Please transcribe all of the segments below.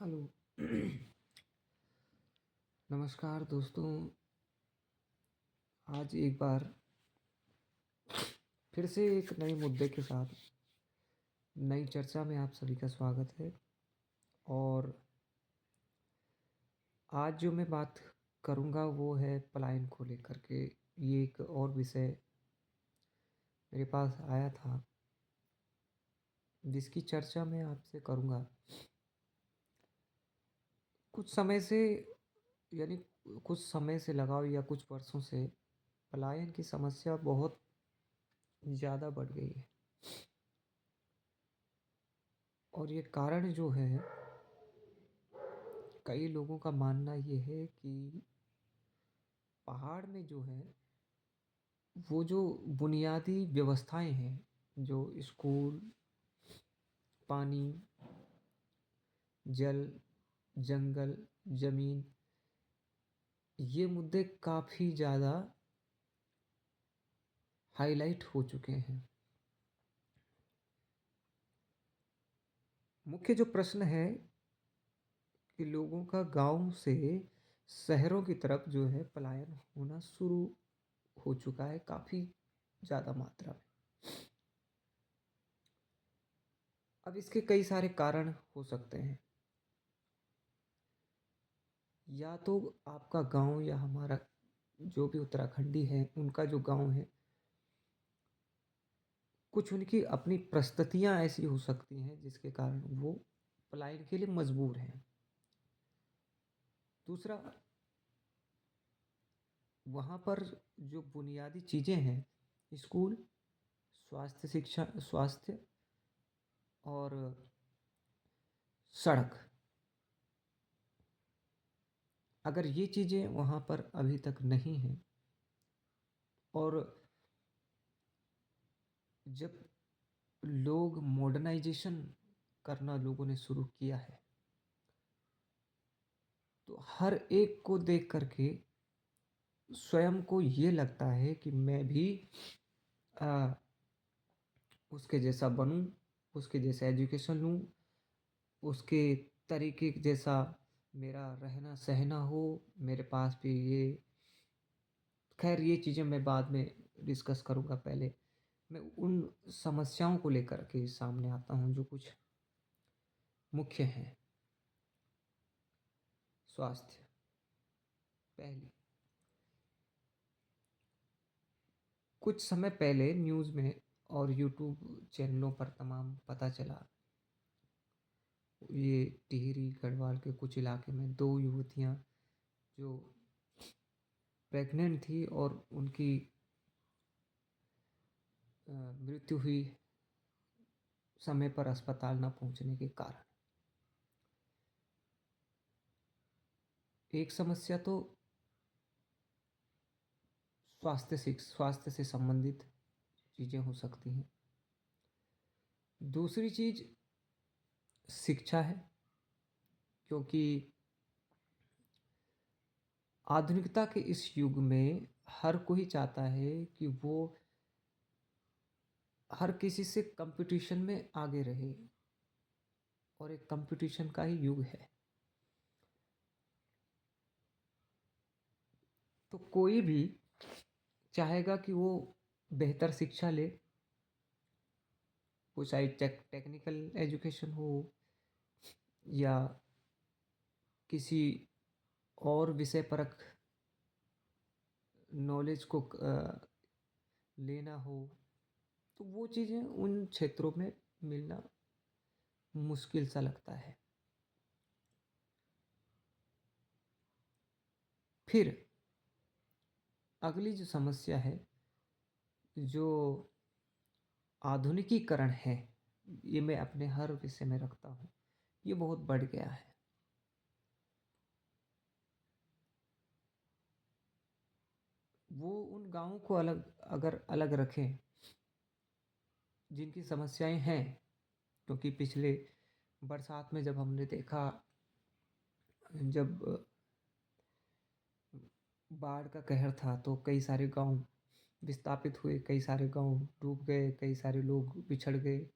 Hello. नमस्कार दोस्तों। आज एक बार फिर से एक नए मुद्दे के साथ नई चर्चा में आप सभी का स्वागत है। और आज जो मैं बात करूंगा वो है पलायन को लेकर के। ये एक और विषय मेरे पास आया था जिसकी चर्चा मैं आपसे करूंगा। कुछ समय से यानी कुछ समय से लगाओ या कुछ वर्षों से पलायन की समस्या बहुत ज़्यादा बढ़ गई है। और ये कारण जो है, कई लोगों का मानना ये है कि पहाड़ में जो है वो जो बुनियादी व्यवस्थाएं हैं, जो स्कूल, पानी, जल, जंगल, ज़मीन, ये मुद्दे काफ़ी ज़्यादा हाईलाइट हो चुके हैं। मुख्य जो प्रश्न है कि लोगों का गांव से शहरों की तरफ जो है पलायन होना शुरू हो चुका है काफ़ी ज़्यादा मात्रा में। अब इसके कई सारे कारण हो सकते हैं। या तो आपका गांव या हमारा जो भी उत्तराखंडी है उनका जो गांव है, कुछ उनकी अपनी परिस्थितियां ऐसी हो सकती हैं जिसके कारण वो पलायन के लिए मजबूर हैं। दूसरा, वहाँ पर जो बुनियादी चीज़ें हैं, स्कूल, स्वास्थ्य शिक्षा, स्वास्थ्य और सड़क, अगर ये चीज़ें वहाँ पर अभी तक नहीं हैं, और जब लोग मॉडर्नाइजेशन करना लोगों ने शुरू किया है तो हर एक को देख करके स्वयं को ये लगता है कि मैं भी आ, उसके जैसा बनूं, उसके जैसा एजुकेशन लूं, उसके तरीके जैसा मेरा रहना सहना हो, मेरे पास भी ये। खैर, ये चीज़ें मैं बाद में डिस्कस करूंगा। पहले मैं उन समस्याओं को लेकर के सामने आता हूं जो कुछ मुख्य हैं। स्वास्थ्य पहले, कुछ समय पहले न्यूज़ में और यूट्यूब चैनलों पर तमाम पता चला, ये टिहरी गढ़वाल के कुछ इलाके में दो युवतियां जो प्रेग्नेंट थी और उनकी मृत्यु हुई समय पर अस्पताल न पहुंचने के कारण। एक समस्या तो स्वास्थ्य से संबंधित चीज़ें हो सकती हैं। दूसरी चीज़ शिक्षा है, क्योंकि आधुनिकता के इस युग में हर कोई चाहता है कि वो हर किसी से कंपटीशन में आगे रहे, और एक कंपटीशन का ही युग है। तो कोई भी चाहेगा कि वो बेहतर शिक्षा ले, वो चाहे टेक्निकल एजुकेशन हो या किसी और विषय परक नॉलेज को लेना हो, तो वो चीज़ें उन क्षेत्रों में मिलना मुश्किल सा लगता है। फिर अगली जो समस्या है, जो आधुनिकीकरण है, ये मैं अपने हर विषय में रखता हूँ, ये बहुत बढ़ गया है। वो उन गाँवों को अलग अगर अलग रखें जिनकी समस्याएं हैं, क्योंकि पिछले बरसात में जब हमने देखा, जब बाढ़ का कहर था तो कई सारे गांव विस्थापित हुए, कई सारे गांव डूब गए, कई सारे लोग बिछड़ गए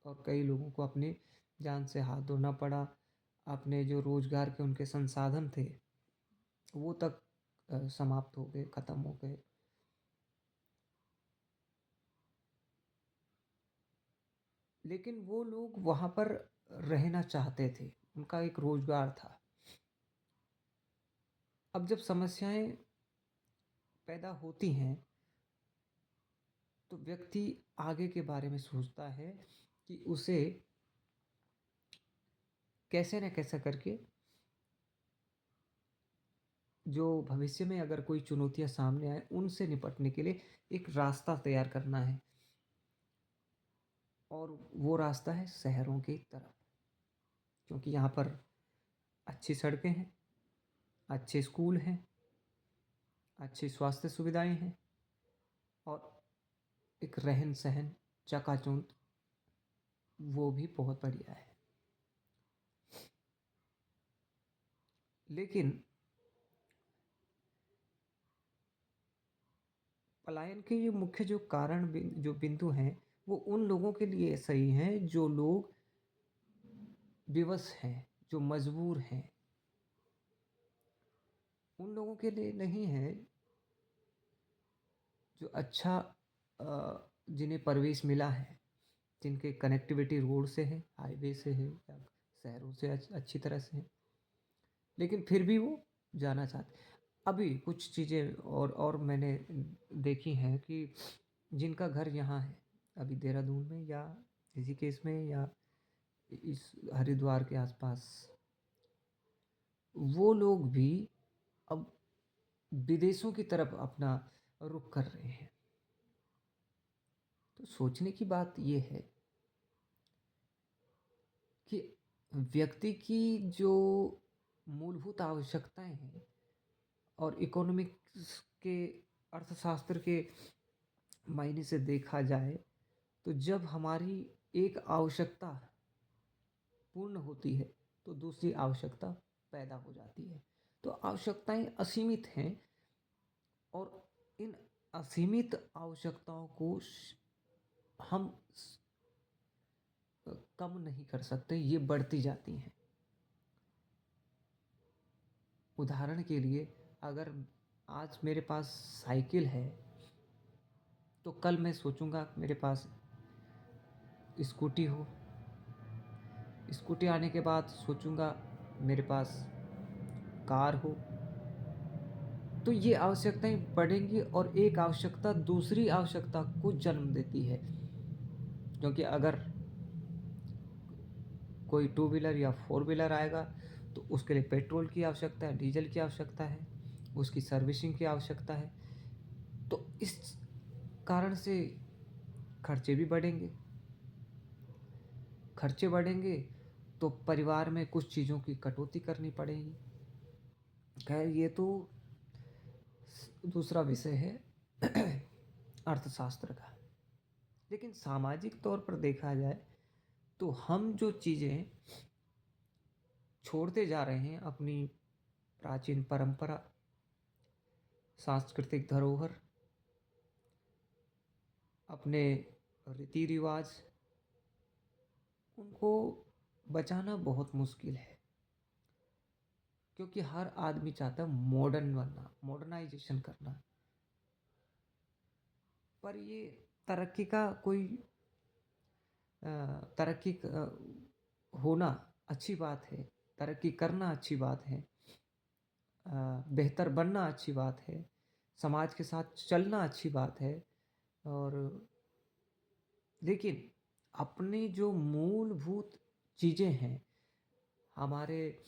और कई लोगों को अपनी जान से हाथ धोना पड़ा। अपने जो रोज़गार के उनके संसाधन थे, वो तक समाप्त हो गए, ख़त्म हो गए। लेकिन वो लोग वहाँ पर रहना चाहते थे, उनका एक रोज़गार था। अब जब समस्याएँ पैदा होती हैं, तो व्यक्ति आगे के बारे में सोचता है कि उसे कैसे न कैसे करके जो भविष्य में अगर कोई चुनौतियाँ सामने आए, उनसे निपटने के लिए एक रास्ता तैयार करना है। और वो रास्ता है शहरों की तरफ, क्योंकि यहाँ पर अच्छी सड़कें हैं, अच्छे स्कूल हैं, अच्छी स्वास्थ्य सुविधाएं हैं और एक रहन-सहन चकाचौंध वो भी बहुत बढ़िया है। लेकिन पलायन के ये मुख्य जो कारण जो बिंदु हैं, वो उन लोगों के लिए सही हैं जो लोग विवश हैं, जो मजबूर हैं। उन लोगों के लिए नहीं है जो अच्छा जिन्हें प्रवेश मिला है, जिनके कनेक्टिविटी रोड से है, हाईवे से है या शहरों से अच्छी तरह से है, लेकिन फिर भी वो जाना चाहते हैं। अभी कुछ चीज़ें और मैंने देखी हैं कि जिनका घर यहाँ है, अभी देहरादून में या ऋषिकेश में या इस हरिद्वार के आसपास, वो लोग भी अब विदेशों की तरफ अपना रुख कर रहे हैं। तो सोचने की बात ये है कि व्यक्ति की जो मूलभूत आवश्यकताएं हैं और इकोनॉमिक्स के अर्थशास्त्र के मायने से देखा जाए, तो जब हमारी एक आवश्यकता पूर्ण होती है तो दूसरी आवश्यकता पैदा हो जाती है। तो आवश्यकताएं असीमित हैं और इन असीमित आवश्यकताओं को हम कम नहीं कर सकते, ये बढ़ती जाती हैं। उदाहरण के लिए, अगर आज मेरे पास साइकिल है तो कल मैं सोचूंगा मेरे पास स्कूटी हो, स्कूटी आने के बाद सोचूंगा मेरे पास कार हो। तो ये आवश्यकताएं बढ़ेंगी और एक आवश्यकता दूसरी आवश्यकता को जन्म देती है, क्योंकि अगर कोई टू व्हीलर या फोर व्हीलर आएगा तो उसके लिए पेट्रोल की आवश्यकता है, डीजल की आवश्यकता है, उसकी सर्विसिंग की आवश्यकता है। तो इस कारण से खर्चे भी बढ़ेंगे। खर्चे बढ़ेंगे तो परिवार में कुछ चीज़ों की कटौती करनी पड़ेगी। खैर, ये तो दूसरा विषय है अर्थशास्त्र का। लेकिन सामाजिक तौर पर देखा जाए तो हम जो चीज़ें छोड़ते जा रहे हैं, अपनी प्राचीन परंपरा, सांस्कृतिक धरोहर, अपने रीति रिवाज, उनको बचाना बहुत मुश्किल है, क्योंकि हर आदमी चाहता है मॉडर्न बनना, मॉडर्नाइजेशन करना। पर ये तरक्की का कोई तरक्की होना अच्छी बात है, तरक्की करना अच्छी बात है, बेहतर बनना अच्छी बात है, समाज के साथ चलना अच्छी बात है। और लेकिन अपनी जो मूलभूत चीज़ें हैं, हमारे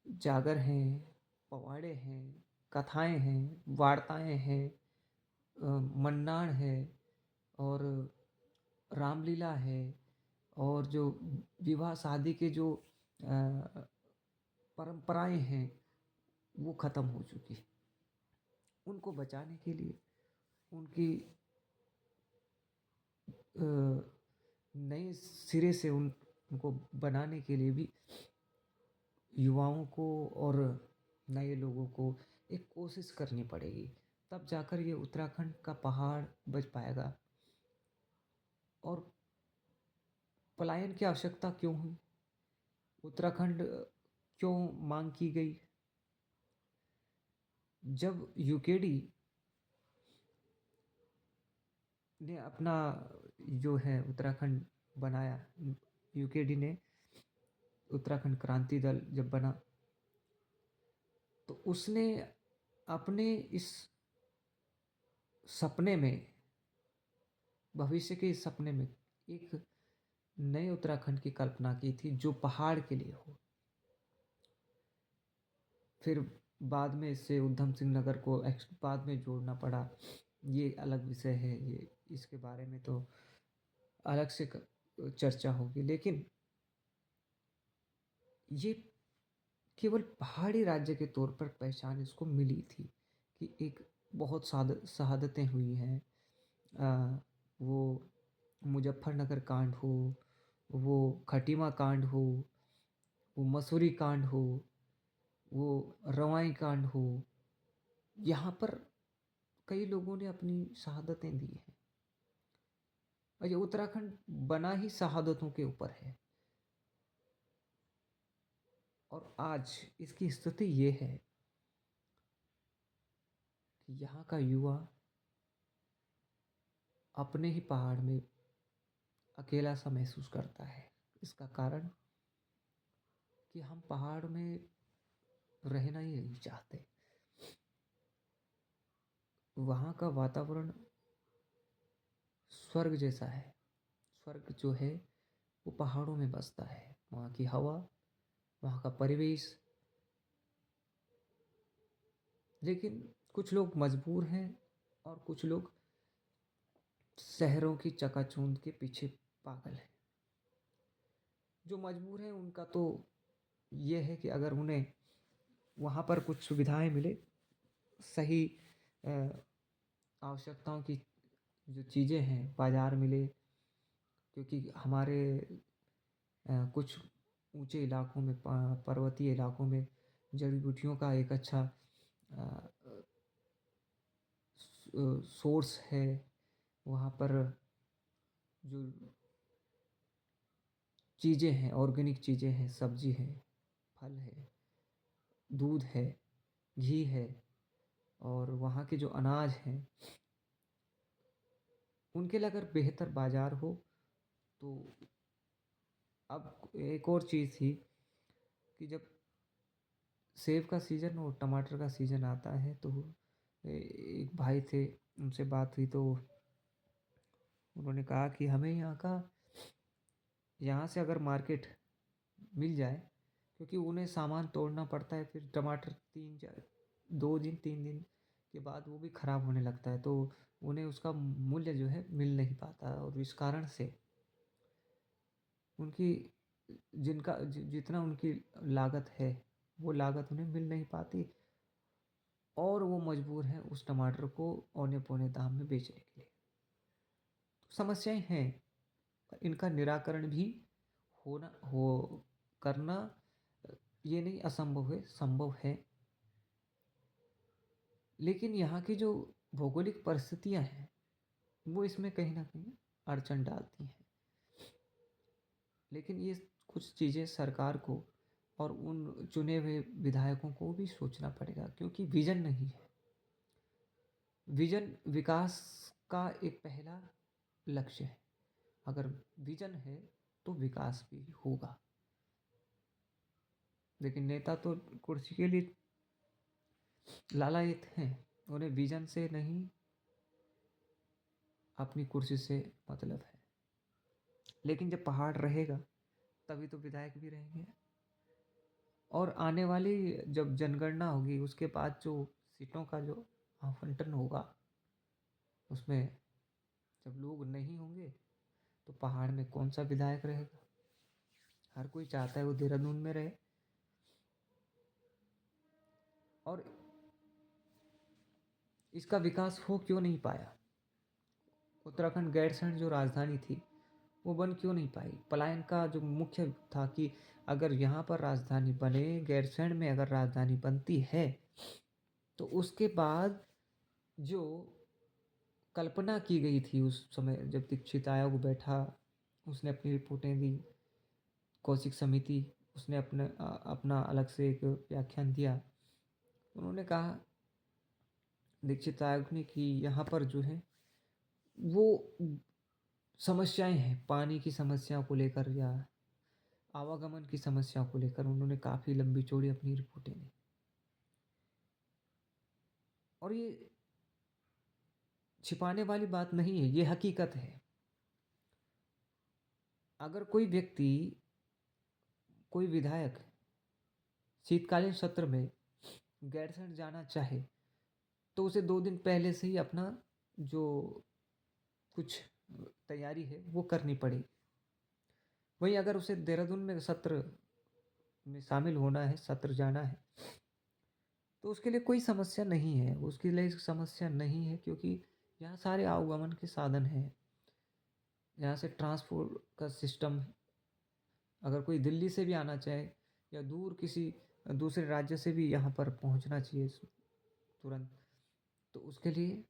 जागर हैं, पवाड़े हैं, कथाएं हैं, वार्ताएं हैं, मन्नाण है और रामलीला है, और जो विवाह शादी के जो परंपराएं हैं, वो ख़त्म हो चुकी है। उनको बचाने के लिए, उनकी नए सिरे से उनको बनाने के लिए भी युवाओं को और नए लोगों को एक कोशिश करनी पड़ेगी। तब जाकर ये उत्तराखंड का पहाड़ बच पाएगा। और पलायन की आवश्यकता क्यों हुई? उत्तराखंड क्यों मांग की गई? जब यूकेडी ने अपना जो है उत्तराखंड बनाया, यूकेडी ने उत्तराखंड क्रांति दल जब बना, तो उसने अपने इस सपने में, भविष्य के इस सपने में एक नए उत्तराखंड की कल्पना की थी जो पहाड़ के लिए हो। फिर बाद में इससे उधम सिंह नगर को बाद में जोड़ना पड़ा, ये अलग विषय है, ये इसके बारे में तो अलग से चर्चा होगी। लेकिन ये केवल पहाड़ी राज्य के तौर पर पहचान इसको मिली थी कि एक बहुत शहादतें हुई हैं। वो मुजफ्फरनगर कांड हो, वो खटीमा कांड हो, वो मसूरी कांड हो, वो रवाई कांड हो, यहाँ पर कई लोगों ने अपनी शहादतें दी हैं। और ये उत्तराखंड बना ही शहादतों के ऊपर है। और आज इसकी स्थिति ये है कि यहाँ का युवा अपने ही पहाड़ में अकेला सा महसूस करता है। इसका कारण कि हम पहाड़ में रहना ही नहीं चाहते। वहाँ का वातावरण स्वर्ग जैसा है। स्वर्ग जो है वो पहाड़ों में बसता है। वहाँ की हवा, वहाँ का परिवेश। लेकिन कुछ लोग मजबूर हैं और कुछ लोग शहरों की चकाचौंध के पीछे पागल हैं। जो मजबूर हैं उनका तो ये है कि अगर उन्हें वहाँ पर कुछ सुविधाएं मिले, सही आवश्यकताओं की जो चीज़ें हैं बाज़ार मिले, क्योंकि हमारे कुछ ऊंचे इलाकों में, पर्वतीय इलाकों में जड़ी बूटियों का एक अच्छा सोर्स है। वहाँ पर जो चीज़ें हैं, ऑर्गेनिक चीज़ें हैं, सब्जी है, फल है, दूध है, घी है, और वहाँ के जो अनाज हैं उनके लिए अगर बेहतर बाज़ार हो तो। अब एक और चीज़ थी कि जब सेब का सीज़न और टमाटर का सीज़न आता है तो एक भाई थे, उनसे बात हुई तो उन्होंने कहा कि हमें यहाँ से अगर मार्केट मिल जाए, क्योंकि उन्हें सामान तोड़ना पड़ता है, फिर टमाटर 2 दिन 3 दिन के बाद वो भी ख़राब होने लगता है, तो उन्हें उसका मूल्य जो है मिल नहीं पाता। और इस कारण से उनकी जितना उनकी लागत है वो लागत उन्हें मिल नहीं पाती, और वो मजबूर हैं उस टमाटर को औने पौने दाम में बेचने के लिए। तो समस्याएं हैं, पर इनका निराकरण भी होना हो करना ये नहीं असंभव है, संभव है। लेकिन यहाँ की जो भौगोलिक परिस्थितियाँ हैं वो इसमें कहीं ना कहीं अड़चन डालती हैं। लेकिन ये कुछ चीज़ें सरकार को और उन चुने हुए विधायकों को भी सोचना पड़ेगा, क्योंकि विजन नहीं है। विजन विकास का एक पहला लक्ष्य है। अगर विजन है तो विकास भी होगा। लेकिन नेता तो कुर्सी के लिए लालायित हैं, उन्हें विजन से नहीं अपनी कुर्सी से मतलब है। लेकिन जब पहाड़ रहेगा तभी तो विधायक भी रहेंगे। और आने वाली जब जनगणना होगी उसके बाद जो सीटों का जो आवंटन होगा, उसमें जब लोग नहीं होंगे तो पहाड़ में कौन सा विधायक रहेगा? हर कोई चाहता है वो देहरादून में रहे। और इसका विकास हो क्यों नहीं पाया? उत्तराखंड गैरसैंण जो राजधानी थी वो बन क्यों नहीं पाई? पलायन का जो मुख्य था कि अगर यहाँ पर राजधानी बने, गैरसैंण में अगर राजधानी बनती है तो उसके बाद जो कल्पना की गई थी उस समय जब दीक्षित आयोग बैठा, उसने अपनी रिपोर्टें दी, कौशिक समिति, उसने अपना अलग से एक व्याख्यान दिया। उन्होंने कहा दीक्षित आयोग ने कि यहाँ पर जो है वो समस्याएं हैं, पानी की समस्या को लेकर या आवागमन की समस्या को लेकर उन्होंने काफ़ी लंबी चौड़ी अपनी रिपोर्टें दी। और ये छिपाने वाली बात नहीं है, ये हकीकत है। अगर कोई व्यक्ति, कोई विधायक शीतकालीन सत्र में गैरसैंण जाना चाहे तो उसे 2 दिन पहले से ही अपना जो कुछ तैयारी है वो करनी पड़ेगी। वहीं अगर उसे देहरादून में सत्र में शामिल होना है, सत्र जाना है, तो उसके लिए कोई समस्या नहीं है। उसके लिए समस्या नहीं है क्योंकि यहाँ सारे आवागमन के साधन हैं, यहाँ से ट्रांसपोर्ट का सिस्टम है। अगर कोई दिल्ली से भी आना चाहे या दूर किसी दूसरे राज्य से भी यहाँ पर पहुँचना चाहिए तुरंत, तो उसके लिए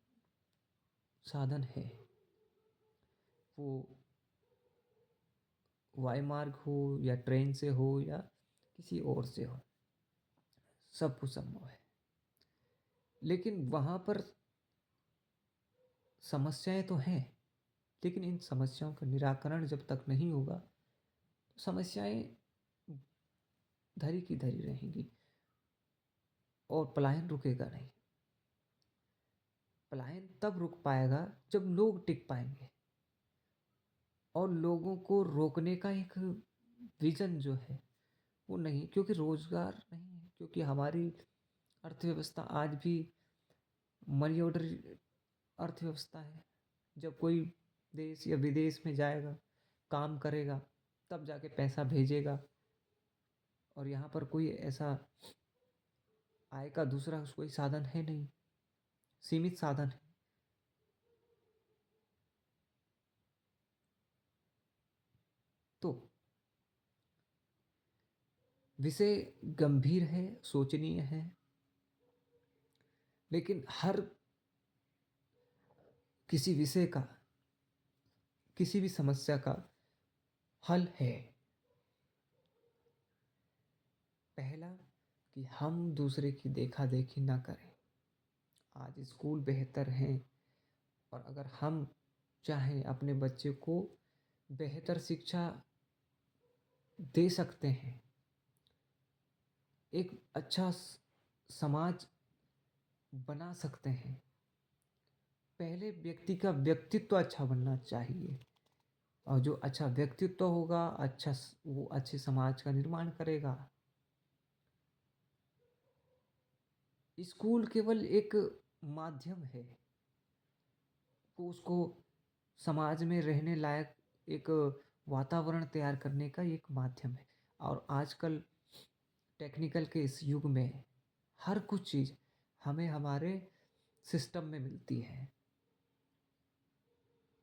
साधन है। वो वायुमार्ग हो या ट्रेन से हो या किसी और से हो, सब कुछ संभव है। लेकिन वहाँ पर समस्याएं तो हैं, लेकिन इन समस्याओं का निराकरण जब तक नहीं होगा तो समस्याएं धरी की धरी रहेंगी और पलायन रुकेगा नहीं। पलायन तब रुक पाएगा जब लोग टिक पाएंगे और लोगों को रोकने का एक विजन जो है वो नहीं, क्योंकि रोजगार नहीं है, क्योंकि हमारी अर्थव्यवस्था आज भी मनी ऑर्डर अर्थव्यवस्था है। जब कोई देश या विदेश में जाएगा, काम करेगा, तब जाके पैसा भेजेगा, और यहाँ पर कोई ऐसा आय का दूसरा कोई साधन है नहीं, सीमित साधन है। तो विषय गंभीर है, सोचनीय है, लेकिन हर किसी विषय का, किसी भी समस्या का हल है। पहला कि हम दूसरे की देखा देखी ना करें। आज स्कूल बेहतर हैं और अगर हम चाहें अपने बच्चे को बेहतर शिक्षा दे सकते हैं, एक अच्छा समाज बना सकते हैं। पहले व्यक्ति का व्यक्तित्व अच्छा बनना चाहिए, और जो अच्छा व्यक्तित्व होगा, वो अच्छे समाज का निर्माण करेगा। स्कूल केवल एक माध्यम है, वो उसको समाज में रहने लायक एक वातावरण तैयार करने का एक माध्यम है। और आजकल टेक्निकल के इस युग में हर कुछ चीज़ हमें हमारे सिस्टम में मिलती है।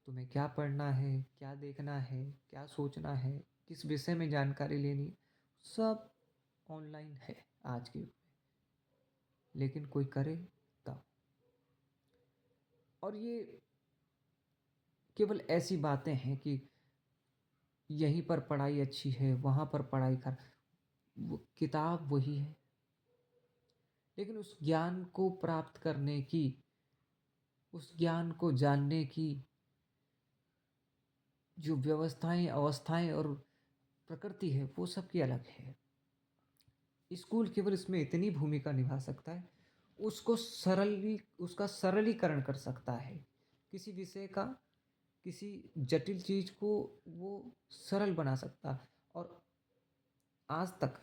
तुम्हें क्या पढ़ना है, क्या देखना है, क्या सोचना है, किस विषय में जानकारी लेनी, सब ऑनलाइन है आज के युग में। लेकिन कोई करे तब। और ये केवल ऐसी बातें हैं कि यहीं पर पढ़ाई अच्छी है, वहाँ पर पढ़ाई कर, वो किताब वही है, लेकिन उस ज्ञान को प्राप्त करने की, उस ज्ञान को जानने की जो व्यवस्थाएं, अवस्थाएं और प्रकृति है, वो सबकी अलग है। स्कूल केवल इसमें इतनी भूमिका निभा सकता है, उसका सरलीकरण कर सकता है। किसी विषय का, किसी जटिल चीज को वो सरल बना सकता है। और आज तक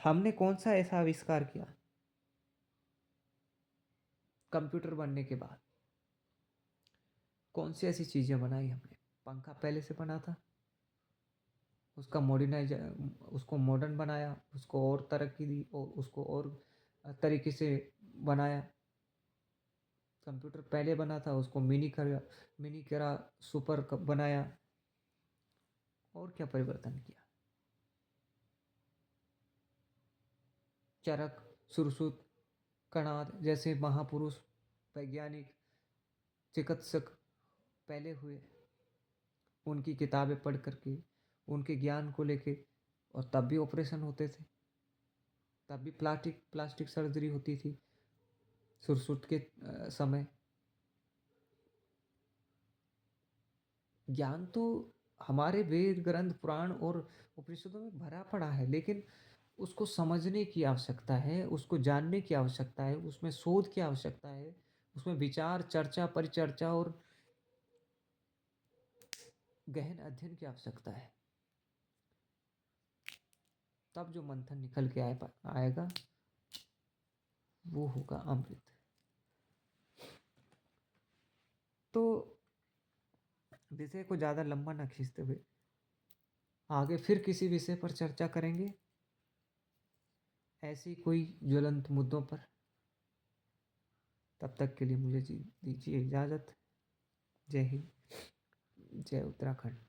हमने कौन सा ऐसा आविष्कार किया कंप्यूटर बनने के बाद? कौन सी ऐसी चीजें बनाई हमने? पंखा पहले से बना था, उसको मॉडर्न बनाया, उसको और तरक्की दी और उसको और तरीके से बनाया। कंप्यूटर पहले बना था, उसको मिनी करा, बनाया, और क्या परिवर्तन किया? चरक, सुरसुत, कणाद जैसे महापुरुष, वैज्ञानिक, चिकित्सक पहले हुए। उनकी किताबें पढ़ करके, उनके ज्ञान को लेके और तब भी ऑपरेशन होते थे, तब भी प्लास्टिक सर्जरी होती थी सुरसुत के समय। ज्ञान तो हमारे वेद ग्रंथ पुराण और उपनिषदों में भरा पड़ा है, लेकिन उसको समझने की आवश्यकता है, उसको जानने की आवश्यकता है, उसमें शोध की आवश्यकता है, उसमें विचार चर्चा परिचर्चा और गहन अध्ययन की आवश्यकता है। तब जो मंथन निकल के आएगा वो होगा अमृत। तो विषय को ज़्यादा लंबा ना खींचते हुए आगे फिर किसी विषय पर चर्चा करेंगे, ऐसी कोई ज्वलंत मुद्दों पर। तब तक के लिए मुझे दीजिए इजाज़त। जय हिंद, जय उत्तराखंड।